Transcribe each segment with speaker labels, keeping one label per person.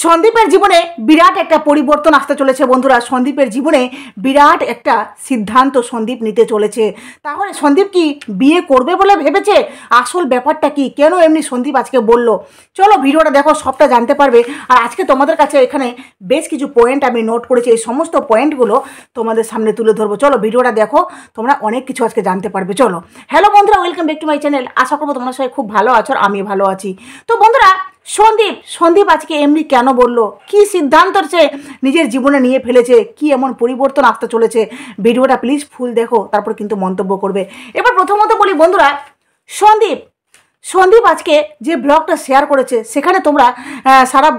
Speaker 1: সন্দীপের জীবনে বিরাট একটা পরিবর্তন আসতে চলেছে বন্ধুরা। সন্দীপের জীবনে বিরাট একটা সিদ্ধান্ত সন্দীপ নিতে চলেছে। তাহলে সন্দীপ কি বিয়ে করবে বলে ভেবেছে? আসল ব্যাপারটা কি, কেন এমনি সন্দীপ আজকে বলল? চলো ভিডিওটা দেখো, সবটা জানতে পারবে। আর আজকে তোমাদের কাছে এখানে বেশ কিছু পয়েন্ট আমি নোট করেছি, এই সমস্ত পয়েন্টগুলো তোমাদের সামনে তুলে ধরবো। চলো ভিডিওটা দেখো, তোমরা অনেক কিছু আজকে জানতে পারবে। চলো, হ্যালো বন্ধুরা, welcome back to my channel. আশা করবো তোমরা সবাই খুব ভালো আছো আর আমি ভালো আছি। তো বন্ধুরা, সন্দীপ আজকে এমনি কেন বলল, কি সিদ্ধান্ত সে নিজের জীবনে নিয়ে ফেলেছে, কি এমন পরিবর্তন আসতে চলেছে, ভিডিওটা প্লিজ ফুল দেখো, তারপর কিন্তু মন্তব্য করবে। এবার প্রথমত বলি বন্ধুরা, সন্দীপ আজকে যে ব্লগটা শেয়ার করেছে সেখানে তোমরা সারা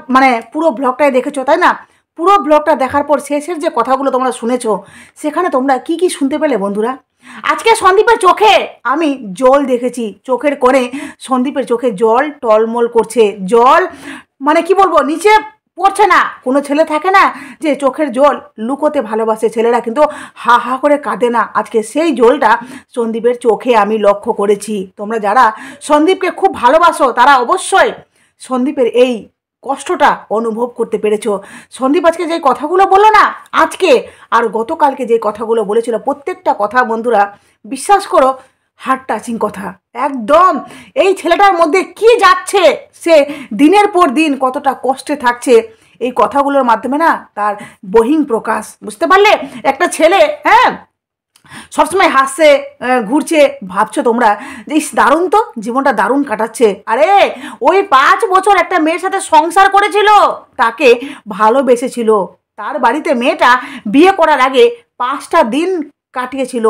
Speaker 1: পুরো ব্লগটাই দেখেছো, তাই না? পুরো ব্লগটা দেখার পর শেষের যে কথাগুলো তোমরা শুনেছো, সেখানে তোমরা কি কি শুনতে পেলে বন্ধুরা? আজকে সন্দীপের চোখে আমি জল দেখেছি, চোখের কোণে সন্দীপের চোখে জল টলমল করছে। জল কি বলবো, নিচে পড়ছে না। কোনো ছেলে থাকে না যে চোখের জল লুকোতে ভালোবাসে, ছেলেরা কিন্তু হা হা করে কাঁদে না। আজকে সেই জলটা সন্দীপের চোখে আমি লক্ষ্য করেছি। তোমরা যারা সন্দীপকে খুব ভালোবাসো তারা অবশ্যই সন্দীপের এই কষ্টটা অনুভব করতে পেরেছো। সন্দীপ আজকে যে কথাগুলো বললো না, আজকে আর গতকালকে যে কথাগুলো বলেছিল, প্রত্যেকটা কথা বন্ধুরা বিশ্বাস করো হার্ট টাচিং কথা। একদম এই ছেলেটার মধ্যে কি যাচ্ছে, সে দিনের পর দিন কতটা কষ্টে থাকছে, এই কথাগুলোর মাধ্যমে না তার বহিঃ প্রকাশ। বুঝতে পারলে? একটা ছেলে সবসময় হাসছে, ঘুরছে, ভাবছো তোমরা যে ইস দারুণ, তো জীবনটা দারুণ কাটাচ্ছে। আরে ওই 5 বছর একটা মেয়ের সাথে সংসার করেছিল, তাকে ভালোবেসেছিল। তার বাড়িতে মেয়েটা বিয়ে করার আগে 5টা দিন কাটিয়েছিল,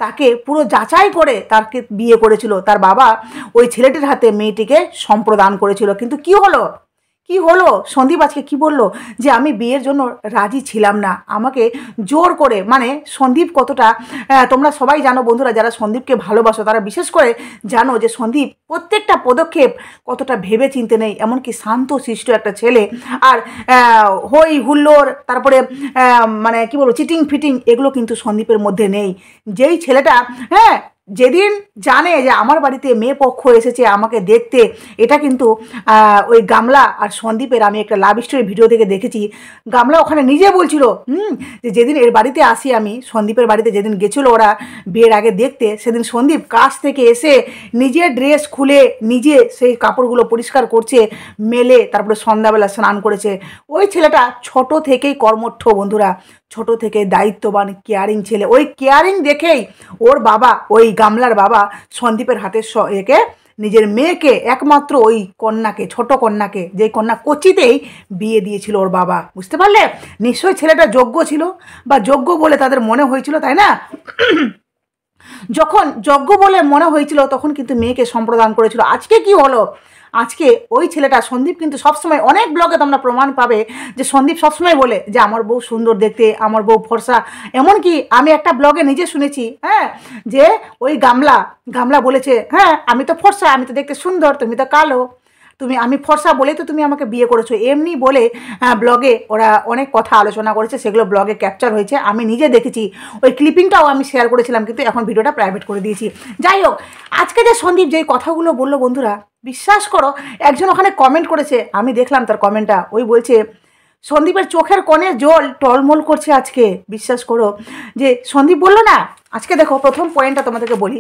Speaker 1: তাকে পুরো যাচাই করে তাকে বিয়ে করেছিল। তার বাবা ওই ছেলেটির হাতে মেয়েটিকে সম্প্রদান করেছিল। কিন্তু কি হলো সন্দীপ আজকে কি বললো, যে আমি বিয়ের জন্য রাজি ছিলাম না, আমাকে জোর করে। সন্দীপ কতটা, তোমরা সবাই জানো বন্ধুরা, যারা সন্দীপকে ভালোবাসো তারা বিশেষ করে জানো যে সন্দীপ প্রত্যেকটা পদক্ষেপ কতটা ভেবে চিনতে নেই। এমনকি শান্ত শিষ্ট একটা ছেলে। আর হই হুল্লোড়, তারপরে কি বলবো, চিটিং ফিটিং, এগুলো কিন্তু সন্দীপের মধ্যে নেই। যেই ছেলেটা যেদিন জানে যে আমার বাড়িতে মেয়ে পক্ষ এসেছে আমাকে দেখতে, এটা কিন্তু ওই গামলা আর সন্দীপের আমি একটা লাভ স্টোরি ভিডিও থেকে দেখেছি। গামলা ওখানে নিজে বলছিল যে যেদিন এর বাড়িতে আসি, আমি সন্দীপের বাড়িতে যেদিন গেছিলো ওরা বিয়ের আগে দেখতে, সেদিন সন্দীপ কাছ থেকে এসে নিজের ড্রেস খুলে নিজে সেই কাপড়গুলো পরিষ্কার করছে, মেলে, তারপরে সন্ধ্যাবেলা স্নান করেছে। ওই ছেলেটা ছোট থেকেই কর্মঠ বন্ধুরা, ছোট থেকে দায়িত্ববান কেয়ারিং ছেলে। ওই কেয়ারিং দেখেই ওর বাবা, ওই গামলার বাবা সন্দীপের হাতে একে নিজের মেয়েকে, একমাত্র ওই কন্যাকে, ছোট কন্যাকে, যে কন্যা কচিতেই বিয়ে দিয়েছিল ওর বাবা। বুঝতে পারলে? নিশ্চয়ই ছেলেটা যোগ্য ছিল, বা যোগ্য বলে তাদের মনে হয়েছিল, তাই না? যখন যোগ্য বলে মনে হয়েছিল তখন কিন্তু মেয়েকে সম্প্রদান করেছিল। আজকে কি হলো? আজকে ওই ছেলেটা সন্দীপ কিন্তু সবসময়, অনেক ব্লগে তোমরা প্রমাণ পাবে যে সন্দীপ সবসময় বলে যে আমার বউ সুন্দর দেখতে, আমার বউ ফর্সা। এমনকি আমি একটা ব্লগে নিজে শুনেছি যে ওই গামলা বলেছে, আমি তো ফর্সা, আমি তো দেখতে সুন্দর, তুমি তো কালো, আমি ফর্সা বলে তো তুমি আমাকে বিয়ে করেছো। এমনি বলে ব্লগে ওরা অনেক কথা আলোচনা করেছে, সেগুলো ব্লগে ক্যাপচার হয়েছে, আমি নিজে দেখেছি। ওই ক্লিপিংটাও আমি শেয়ার করেছিলাম, কিন্তু এখন ভিডিওটা প্রাইভেট করে দিয়েছি। যাই হোক, আজকে যে সন্দীপ যেই কথাগুলো বললো বন্ধুরা, বিশ্বাস করো একজন ওখানে কমেন্ট করেছে, আমি দেখলাম তার কমেন্টটা, ওই বলছে সন্দীপের চোখের কোণে জল টলমল করছে আজকে। বিশ্বাস করো যে সন্দীপ বললো না, আজকে দেখো প্রথম পয়েন্টটা তোমাদেরকে বলি,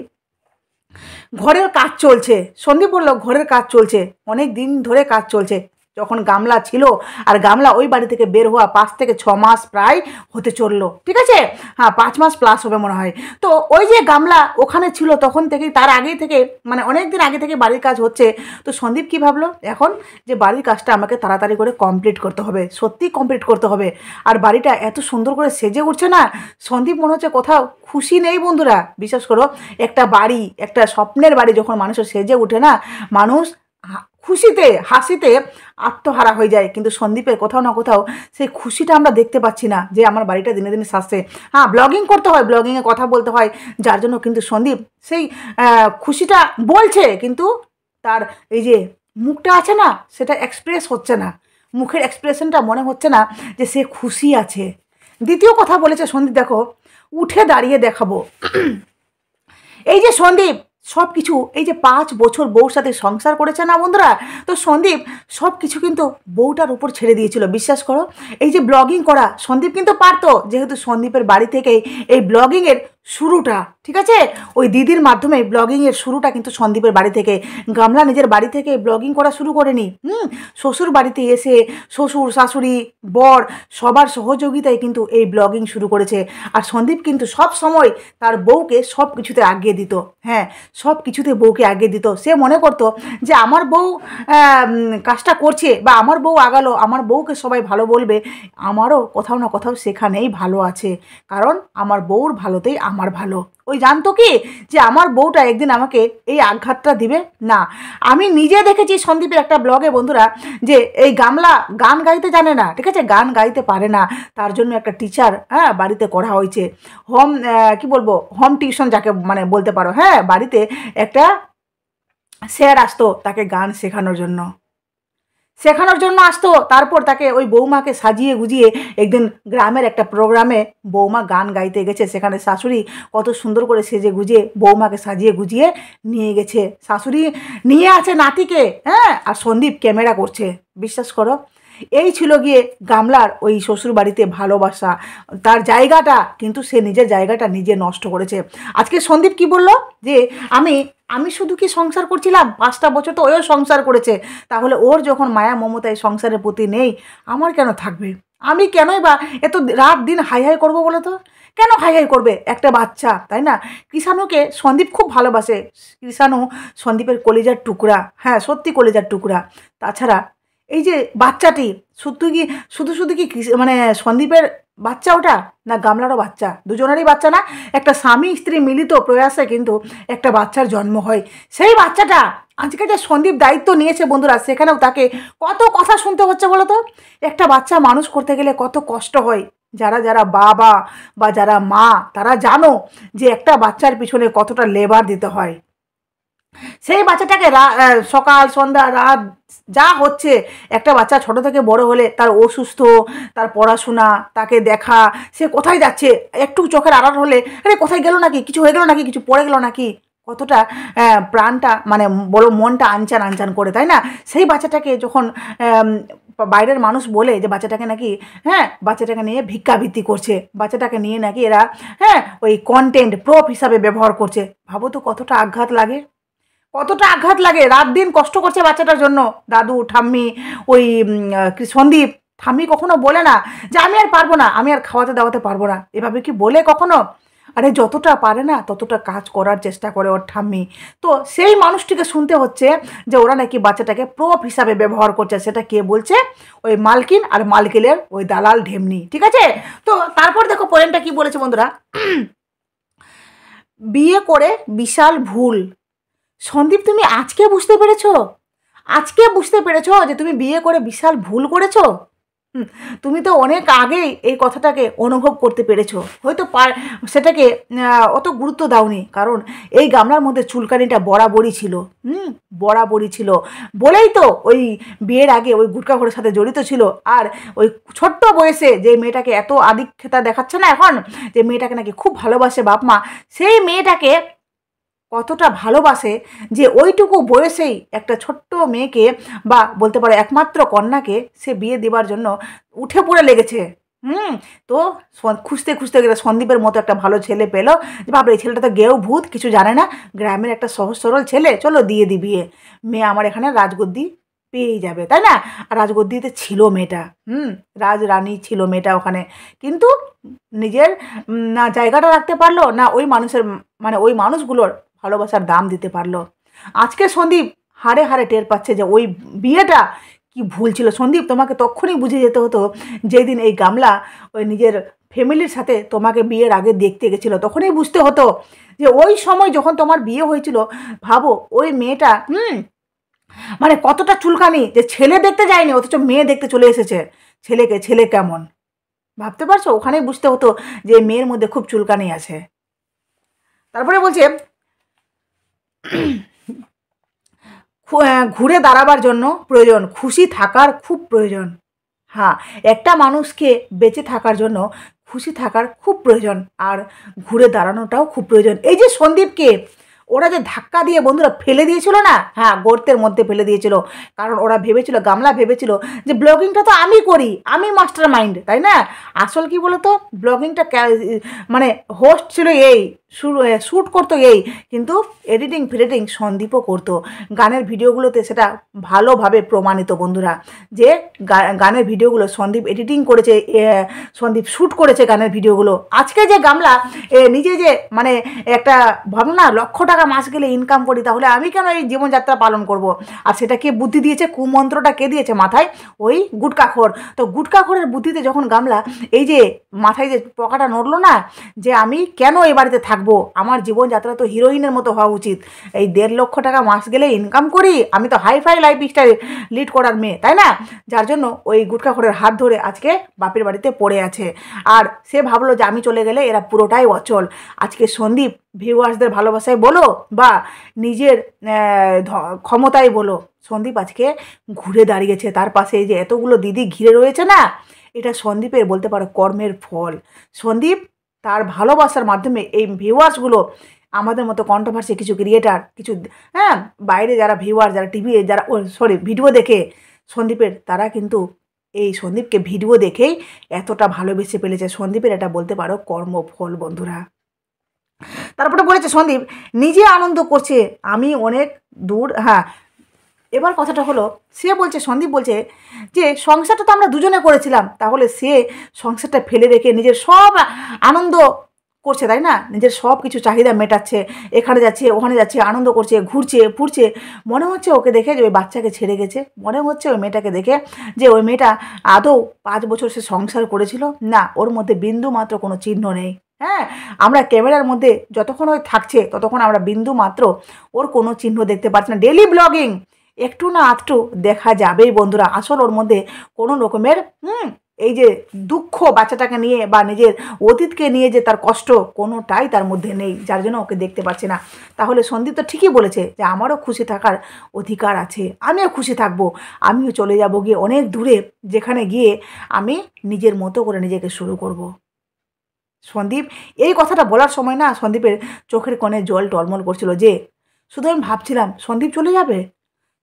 Speaker 1: ঘরের কাজ চলছে। সন্দীপ বলল ঘরের কাজ চলছে, অনেক দিন ধরে কাজ চলছে। যখন গামলা ছিল, আর গামলা ওই বাড়ি থেকে বের হওয়া 5 থেকে 6 মাস প্রায় হতে চললো, ঠিক আছে? 5 মাস প্লাস হবে মনে হয়। তো ওই যে গামলা ওখানে ছিল তখন থেকেই, তার আগে থেকে, অনেক দিন আগে থেকে বাড়ির কাজ হচ্ছে। তো সন্দীপ কি ভাবলো, এখন যে বাড়ির কাজটা আমাকে তাড়াতাড়ি করে কমপ্লিট করতে হবে, সত্যি কমপ্লিট করতে হবে। আর বাড়িটা এত সুন্দর করে সেজে উঠছে না, সন্দীপ মনে হচ্ছে কোথাও খুশি নেই বন্ধুরা। বিশ্বাস করো, একটা বাড়ি, একটা স্বপ্নের বাড়ি যখন মানুষের সেজে উঠে না, মানুষ খুশিতে, হাসিতে আত্মহারা হয়ে যায়। কিন্তু সন্দীপের কোথাও না কোথাও সেই খুশিটা আমরা দেখতে পাচ্ছি না, যে আমার বাড়িটা দিনে দিনে সাজছে। ব্লগিং করতে হয়, ব্লগিংয়ে কথা বলতে হয়, যার জন্য কিন্তু সন্দীপ সেই খুশিটা বলছে, কিন্তু তার এই যে মুখটা আছে না, সেটা এক্সপ্রেস হচ্ছে না, মুখের এক্সপ্রেশনটা মনে হচ্ছে না যে সে খুশি আছে। দ্বিতীয় কথা বলেছে সন্দীপ, দেখো উঠে দাঁড়িয়ে দেখাবো। এই যে সন্দীপ সব কিছু এই যে 5 বছর বউর সাথে সংসার করেছে না বন্ধুরা, তো সন্দীপ সব কিছু কিন্তু বউটার উপর ছেড়ে দিয়েছিল। বিশ্বাস করো, এই যে ব্লগিং করা সন্দীপ কিন্তু পারতো, যেহেতু সন্দীপের বাড়ি থেকেই এই ব্লগিংয়ের শুরুটা, ঠিক আছে, ওই দিদির মাধ্যমে ব্লগিংয়ের শুরুটা কিন্তু সন্দীপের বাড়ি থেকে। গামলা নিজের বাড়ি থেকে ব্লগিং করা শুরু করেনি, শ্বশুর বাড়িতে এসে শ্বশুর শাশুড়ি বর সবার সহযোগিতায় কিন্তু এই ব্লগিং শুরু করেছে। আর সন্দীপ কিন্তু সব সময় তার বউকে সব কিছুতে আগিয়ে দিত। হ্যাঁ, সব কিছুতে বউকে আগিয়ে দিত। সে মনে করতো যে আমার বউ কাজটা করছে বা আমার বউ আগালো, আমার বউকে সবাই ভালো বলবে, আমারও কোথাও না কোথাও সেখানেই ভালো আছে, কারণ আমার বউর ভালোতেই আমার ভালো। ওই জানতো কি যে আমার বউটা একদিন আমাকে এই আঘাতটা দিবে না। আমি নিজে দেখেছি সন্দীপের একটা ব্লগে বন্ধুরা, যে এই গামলা গান গাইতে জানে না, ঠিক আছে, গান গাইতে পারে না, তার জন্য একটা টিচার বাড়িতে করা হয়েছে। হোম কি বলবো, হোম টিউশন যাকে মানে বলতে পারো। হ্যাঁ, বাড়িতে একটা স্যার আসতো তাকে গান শেখানোর জন্য আসতো। তারপর তাকে ওই বৌমাকে সাজিয়ে গুজিয়ে একদিন গ্রামের একটা প্রোগ্রামে বৌমা গান গাইতে গেছে, সেখানে শাশুড়ি কত সুন্দর করে সেজে গুজিয়ে বৌমাকে সাজিয়ে গুজিয়ে নিয়ে গেছে। শাশুড়ি নিয়ে আছে নাতিকে, হ্যাঁ, আর সন্দীপ ক্যামেরা করছে। বিশ্বাস করো, এই ছিল গিয়ে গামলার ওই শ্বশুর বাড়িতে ভালোবাসা, তার জায়গাটা কিন্তু সে নিজের জায়গাটা নিজে নষ্ট করেছে। আজকে সন্দীপ কি বলল যে আমি আমি শুধু কি সংসার করছিলাম, 5টা বছর তো ওও সংসার করেছে, তাহলে ওর যখন মায়া মমতা এই সংসারের প্রতি নেই, আমার কেন থাকবে? আমি কেনই বা এত রাত দিন হাই হাই করবো বলো তো? কেন হাই হাই করবে একটা বাচ্চা, তাই না? কৃষাণুকে সন্দীপ খুব ভালোবাসে, কৃষাণু সন্দীপের কলিজার টুকরা, হ্যাঁ সত্যি কলিজার টুকরা। তাছাড়া এই যে বাচ্চাটি শুধু কি মানে সন্দীপের বাচ্চা ওটা, না গামলারও বাচ্চা? দুজনেরই বাচ্চা না? একটা স্বামী স্ত্রী মিলিত প্রয়াসে কিন্তু একটা বাচ্চার জন্ম হয়। সেই বাচ্চাটা আজকে যে সন্দীপ দায়িত্ব নিয়েছে বন্ধুরা, সেখানেও তাকে কত কথা শুনতে হচ্ছে বলো তো? একটা বাচ্চা মানুষ করতে গেলে কত কষ্ট হয়। যারা বাবা বা যারা মা, তারা জানো যে একটা বাচ্চার পিছনে কতটা লেবার দিতে হয়। সেই বাচ্চাটাকে সকাল সন্ধ্যা রাত যা হচ্ছে, একটা বাচ্চা ছোট থেকে বড় হলে তার অসুস্থ, তার পড়াশোনা, তাকে দেখা, সে কোথায় যাচ্ছে, একটু চোখের আড়াল হলে আরে কোথায় গেল নাকি, কিছু হয়ে গেল নাকি, কিছু পড়ে গেল নাকি, কতটা প্রাণটা মানে বড় মনটা আনচান আনচান করে, তাই না? সেই বাচ্চাটাকে যখন বাইরের মানুষ বলে যে বাচ্চাটাকে নাকি, হ্যাঁ, বাচ্চাটাকে নিয়ে ভিক্ষাবৃত্তি করছে, বাচ্চাটাকে নিয়ে নাকি এরা, হ্যাঁ, ওই কন্টেন্ট প্রপ হিসাবে ব্যবহার করছে, ভাবো তো কতটা আঘাত লাগে, কতটা আঘাত লাগে। রাত দিন কষ্ট করছে বাচ্চাটার জন্য, দাদু ঠাম্মি, ওই সন্দীপ। ঠাম্মি কখনো বলে না যে আমি আর পারবো না, আমি আর খাওয়াতে দাওয়াতে পারবো না, এভাবে কি বলে কখনো? আরে যতটা পারে না ততটা কাজ করার চেষ্টা করে ওর ঠাম্মি। তো সেই মানুষটিকে শুনতে হচ্ছে যে ওরা নাকি বাচ্চাটাকে প্রপ হিসাবে ব্যবহার করছে। সেটা কে বলছে? ওই মালকিন আর মালকিনের ওই দালাল ঢেমনি, ঠিক আছে? তো তারপর দেখো পয়েন্টটা কি বলেছে বন্ধুরা, বিয়ে করে বিশাল ভুল। সন্দীপ, তুমি আজকে বুঝতে পেরেছো? আজকে বুঝতে পেরেছো যে তুমি বিয়ে করে বিশাল ভুল করেছো? তুমি তো অনেক আগেই এই কথাটাকে অনুভব করতে পেরেছো, হয়তো সেটাকে অত গুরুত্ব দাওনি, কারণ এই গামলার মধ্যে চুলকানিটা বরাবরই ছিল। বরাবরই ছিল বলেই তো ওই বিয়ের আগে ওই গুটকাখোরের সাথে জড়িত ছিল। আর ওই ছোট্ট বয়সে যে মেয়েটাকে এত আদিক্ষেতা দেখাচ্ছে না এখন, যে মেয়েটাকে নাকি খুব ভালোবাসে বাপ মা, সেই মেয়েটাকে কতটা ভালোবাসে যে ওইটুকু বয়সেই একটা ছোট্ট মেয়েকে বা বলতে পারো একমাত্র কন্যাকে সে বিয়ে দেবার জন্য উঠে পড়ে লেগেছে। তো খুঁজতে খুঁজতে গেলে সন্দীপের মতো একটা ভালো ছেলে পেলো, যে ভাবলো এই ছেলেটা তো গেও ভূত, কিছু জানে না, গ্রামের একটা সহজ সরল ছেলে, চলো দিয়ে দি বিয়ে, মেয়ে আমার এখানে রাজগদ্দি পেয়েই যাবে, তাই না? আর রাজগদ্দিতে ছিল মেয়েটা, রাজরানী ছিল মেয়েটা ওখানে, কিন্তু নিজের না জায়গাটা রাখতে পারলো, না ওই মানুষের মানে ওই মানুষগুলোর ভালোবাসার দাম দিতে পারলো। আজকে সন্দীপ হাড়ে হাড়ে টের পাচ্ছে যে ওই বিয়েটা কি ভুল ছিল। সন্দীপ, তোমাকে তখনই বুঝে যেতে হতো যেদিন এই গামলা ওই নিজের ফ্যামিলির সাথে তোমাকে বিয়ের আগে দেখতে গেছিলো, তখনই বুঝতে হতো যে ওই সময় যখন তোমার বিয়ে হয়েছিল, ভাবো ওই মেয়েটা মানে কতটা চুলকানি, যে ছেলে দেখতে যায়নি অথচ মেয়ে দেখতে চলে এসেছে ছেলে কেমন, ভাবতে পারছো? ওখানেই বুঝতে হতো যে মেয়ের মধ্যে খুব চুলকানি আছে। তারপরে বলছে ঘুরে দাঁড়াবার জন্য প্রয়োজন, খুশি থাকার খুব প্রয়োজন। হ্যাঁ, একটা মানুষকে বেঁচে থাকার জন্য খুশি থাকার খুব প্রয়োজন, আর ঘুরে দাঁড়ানোটাও খুব প্রয়োজন। এই যে সন্দীপকে ওরা যে ধাক্কা দিয়ে বন্ধুরা ফেলে দিয়েছিল না, হ্যাঁ গর্তের মধ্যে ফেলে দিয়েছিল। কারণ ওরা ভেবেছিল, গামলা ভেবেছিল যে ব্লগিংটা তো আমি করি, আমি মাস্টার মাইন্ড, তাই না? আসল কি বলো তো, ব্লগিংটা মানে হোস্ট ছিল এই, শ্যুট করতো এই, কিন্তু এডিটিং ফিডিটিং সন্দীপও করতো। গানের ভিডিওগুলোতে সেটা ভালোভাবে প্রমাণিত বন্ধুরা, যে গানের ভিডিওগুলো সন্দীপ এডিটিং করেছে, সন্দীপ শ্যুট করেছে গানের ভিডিওগুলো। আজকে যে গামলা নিজে যে মানে একটা ভাবনা, 1,00,000 টাকা মাস গেলে ইনকাম করি, তাহলে আমি কেন এই জীবনযাত্রা পালন করব? আর সেটা কে বুদ্ধি দিয়েছে, কুমন্ত্রটা কে দিয়েছে মাথায়? ওই গুটকাখোর। তো গুটকাখোরের বুদ্ধিতে যখন গামলা এই যে মাথায় যে পকাটা নড়লো না, যে আমি কেন এই বাড়িতে থাকবো, আমার জীবনযাত্রা তো হিরোইনের মতো হওয়া উচিত, এই 1,50,000 টাকা মাস গেলে ইনকাম করি, আমি তো হাইফাই লাইফস্টাইল লিড করার মেয়ে, তাই না? যার জন্য ওই গুটকাখোরের হাত ধরে আজকে বাপের বাড়িতে পড়ে আছে। আর সে ভাবলো যে আমি চলে গেলে এরা পুরোটাই অচল। আজকে সন্দীপ ভিউয়ার্সদের ভালোবাসায় বলো বা নিজের ক্ষমতায় বলো, সন্দীপ আজকে ঘুরে দাঁড়িয়েছে। তার পাশে এই যে এতগুলো দিদি ঘিরে রয়েছে না, এটা সন্দীপের বলতে পারো কর্মের ফল। সন্দীপ তার ভালোবাসার মাধ্যমে এই ভিউয়ার্সগুলো, আমাদের মতো কন্ট্রোভার্সি কিছু ক্রিয়েটার, কিছু হ্যাঁ বাইরে যারা ভিউয়ার, যারা টিভি, যারা ভিডিও দেখে সন্দীপের, তারা কিন্তু এই সন্দীপকে ভিডিও দেখেই এতটা ভালোবেসে ফেলেছে। সন্দীপের এটা বলতে পারো কর্মফল বন্ধুরা। তারপরে বলেছে সন্দীপ নিজে আনন্দ করছে, আমি অনেক দূর। হ্যাঁ, এবার কথাটা হলো, সে বলছে, সন্দীপ বলছে যে সংসারটা তো আমরা দুজনে করেছিলাম, তাহলে সে সংসারটা ফেলে রেখে নিজের সব আনন্দ করছে, তাই না? নিজের সব কিছু চাহিদা মেটাচ্ছে, এখানে যাচ্ছে ওখানে যাচ্ছে, আনন্দ করছে, ঘুরছে ফুরছে। মনে হচ্ছে ওকে দেখে যে ওই বাচ্চাকে ছেড়ে গেছে, মনে হচ্ছে ওই মেয়েটাকে দেখে যে ওই মেয়েটা আদৌ 5 বছর সে সংসার করেছিল না, ওর মধ্যে বিন্দু মাত্র কোনো চিহ্ন নেই। হ্যাঁ, আমরা ক্যামেরার মধ্যে যতক্ষণ ওই থাকছে ততক্ষণ আমরা বিন্দু মাত্র ওর কোনো চিহ্ন দেখতে পাচ্ছি না। ডেলি ব্লগিং একটু না আধটু দেখা যাবেই বন্ধুরা, আসল ওর মধ্যে কোনো রকমের এই যে দুঃখ বাচ্চাটাকে নিয়ে বা নিজের অতীতকে নিয়ে যে তার কষ্ট, কোনোটাই তার মধ্যে নেই, যার জন্য ওকে দেখতে পাচ্ছে না। তাহলে সন্দীপ তো ঠিকই বলেছে যে আমারও খুশি থাকার অধিকার আছে, আমিও খুশি থাকবো, আমিও চলে যাব গিয়ে অনেক দূরে, যেখানে গিয়ে আমি নিজের মতো করে নিজেকে শুরু করব। সন্দীপ এই কথাটা বলার সময় না, সন্দীপের চোখের কোণে জল টলমল করছিল, যে শুধু আমি ভাবছিলাম সন্দীপ চলে যাবে,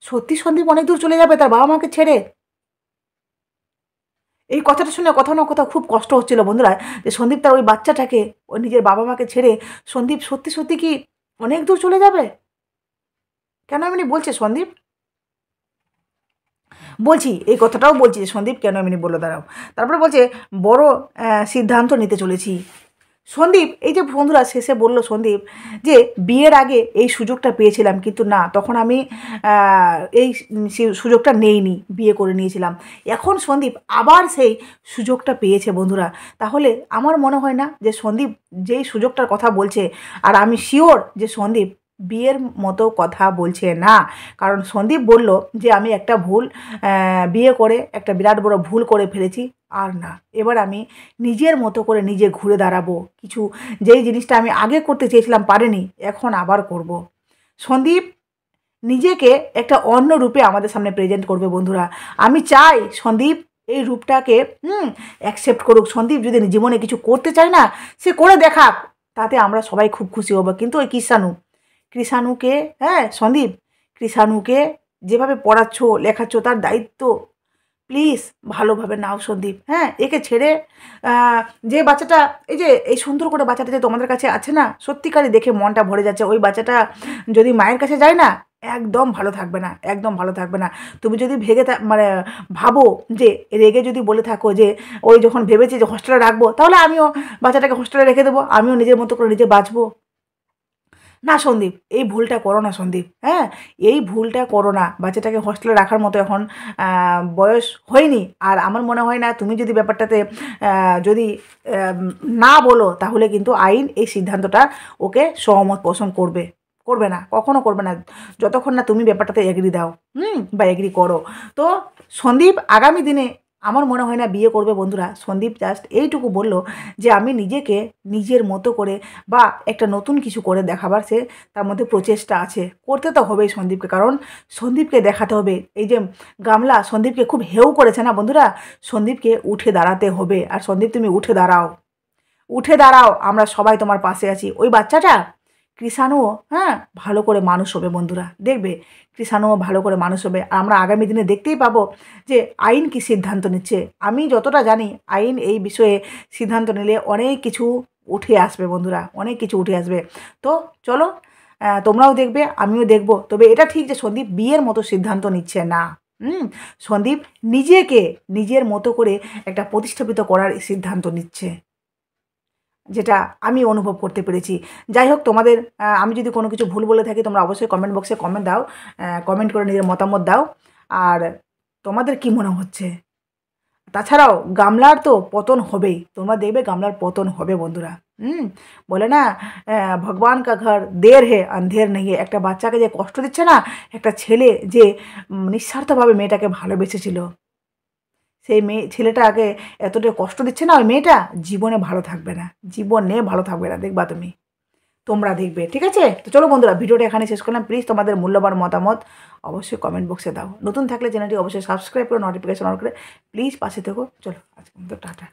Speaker 1: সত্যি সন্দীপ অনেক দূর চলে যাবে তার বাবা মাকে ছেড়ে। এই কথাটা শুনে কোথাও না কোথাও খুব কষ্ট হচ্ছিল বন্ধুরা, যে সন্দীপ তার ওই বাচ্চাটাকে, ওই নিজের বাবা মাকে ছেড়ে সন্দীপ সত্যি সত্যি কি অনেক দূর চলে যাবে? কেন এমনি বলছে সন্দীপ? বলছি এই কথাটাও বলছি যে সন্দীপ কেন এমনি বললো, দাঁড়াও। তারপরে বলছে বড় সিদ্ধান্ত নিতে চলেছি। সন্দীপ এই যে বন্ধুরা শেষে বলল সন্দীপ যে বিয়ের আগে এই সুযোগটা পেয়েছিলাম, কিন্তু না, তখন আমি এই সুযোগটা নেইনি, বিয়ে করে নিয়েছিলাম। এখন সন্দীপ আবার সেই সুযোগটা পেয়েছে বন্ধুরা। তাহলে আমার মনে হয় না যে সন্দীপ যেই সুযোগটার কথা বলছে, আর আমি শিওর যে সন্দীপ বিয়ের মতো কথা বলছে না। কারণ সন্দীপ বলল যে আমি একটা বিয়ে করে একটা বিরাট বড় ভুল করে ফেলেছি, আর না, এবার আমি নিজের মতো করে নিজে ঘুরে দাঁড়াবো, কিছু যেই জিনিসটা আমি আগে করতে চেয়েছিলাম পারিনি, এখন আবার করব। সন্দীপ নিজেকে একটা অন্য রূপে আমাদের সামনে প্রেজেন্ট করবে বন্ধুরা। আমি চাই সন্দীপ এই রূপটাকে অ্যাকসেপ্ট করুক। সন্দীপ যদি জীবনে কিছু করতে চায় না, সে করে দেখাক, তাতে আমরা সবাই খুব খুশি হব। কিন্তু ওই কৃষাণুকে হ্যাঁ সন্দীপ, কৃষাণুকে যেভাবে পড়াচ্ছ লেখাচ্ছ, তার দায়িত্ব প্লিজ ভালোভাবে নাও সন্দীপ। হ্যাঁ, একে ছেড়ে যে বাচ্চাটা, এই যে এই সুন্দর করে বাচ্চাটা যে তোমাদের কাছে আছে না, সত্যিকারই দেখে মনটা ভরে যাচ্ছে। ওই বাচ্চাটা যদি মায়ের কাছে যায় না, একদম ভালো থাকবে না, একদম ভালো থাকবে না। তুমি যদি মানে ভাবো যে রেগে যদি বলে থাকো যে ওই যখন ভেবেছি যে হোস্টেলে রাখবো, তাহলে আমিও বাচ্চাটাকে হোস্টেলে রেখে দেবো, আমিও নিজের মতো করে নিজে বাঁচবো। না সন্দীপ, এই ভুলটা করো না সন্দীপ। হ্যাঁ, এই ভুলটা করো না। বাচ্চাটাকে হোস্টেলে রাখার মতো এখন বয়স হয়নি। আর আমার মনে হয় না তুমি যদি ব্যাপারটাতে যদি না বলো, তাহলে কিন্তু আইন এই সিদ্ধান্তটা ওকে সহমত পোষণ করবে না, কখনো করবে না, যতক্ষণ না তুমি ব্যাপারটাতে এগ্রি দাও বা এগ্রি করো। তো সন্দীপ আগামী দিনে আমার মনে হয় না বিয়ে করবে বন্ধুরা। সন্দীপ জাস্ট এইটুকু বলল যে আমি নিজেকে নিজের মতো করে বা একটা নতুন কিছু করে দেখাবার সে তার মধ্যে প্রচেষ্টা আছে, করতে তো হবেই সন্দীপকে, কারণ সন্দীপকে দেখাতে হবে। এই যে গামলা সন্দীপকে খুব হেউ করেছে না বন্ধুরা, সন্দীপকে উঠে দাঁড়াতে হবে। আর সন্দীপ তুমি উঠে দাঁড়াও, উঠে দাঁড়াও, আমরা সবাই তোমার পাশে আছি। ওই বাচ্চাটা কৃষাণুও হ্যাঁ ভালো করে মানুষ হবে বন্ধুরা, দেখবে কৃষাণুও ভালো করে মানুষ হবে। আর আমরা আগামী দিনে দেখতেই পাবো যে আইন কী সিদ্ধান্ত নিচ্ছে। আমি যতটা জানি আইন এই বিষয়ে সিদ্ধান্ত নিলে অনেক কিছু উঠে আসবে বন্ধুরা, অনেক কিছু উঠে আসবে। তো চলো তোমরাও দেখবে, আমিও দেখব। তবে এটা ঠিক যে সন্দীপ বিয়ের মতো সিদ্ধান্ত নিচ্ছে না। সন্দীপ নিজেকে নিজের মতো করে একটা প্রতিষ্ঠাপিত করার সিদ্ধান্ত নিচ্ছে, যেটা আমি অনুভব করতে পেরেছি। যাই হোক, তোমাদের আমি যদি কোনো কিছু ভুল বলে থাকি তোমরা অবশ্যই কমেন্ট বক্সে কমেন্ট দাও, কমেন্ট করে নিজের মতামত দাও। আর তোমাদের কি মনে হচ্ছে? তাছাড়াও গামলার তো পতন হবেই, তোমরা দেখবে গামলার পতন হবে বন্ধুরা। বলে না ভগবান কা ঘর দের হে আন্ধের নেই। একটা বাচ্চাকে যে কষ্ট দিচ্ছে না, একটা ছেলে যে নিঃস্বার্থভাবে মেয়েটাকে ভালোবেসেছিল, সেই ছেলেটাকে এতটা কষ্ট দিচ্ছে না, ওই মেয়েটা জীবনে ভালো থাকবে না, জীবনে ভালো থাকবে না, দেখবা তুমি, তোমরা দেখবে। ঠিক আছে, তো চলো বন্ধুরা, ভিডিওটা এখানে শেষ করলাম। প্লিজ তোমাদের মূল্যবান মতামত অবশ্যই কমেন্ট বক্সে দাও। নতুন থাকলে চ্যানেলটি অবশ্যই সাবস্ক্রাইব করে নোটিফিকেশন অন করে প্লিজ পাশে থেকো। চলো আজকে টাটা।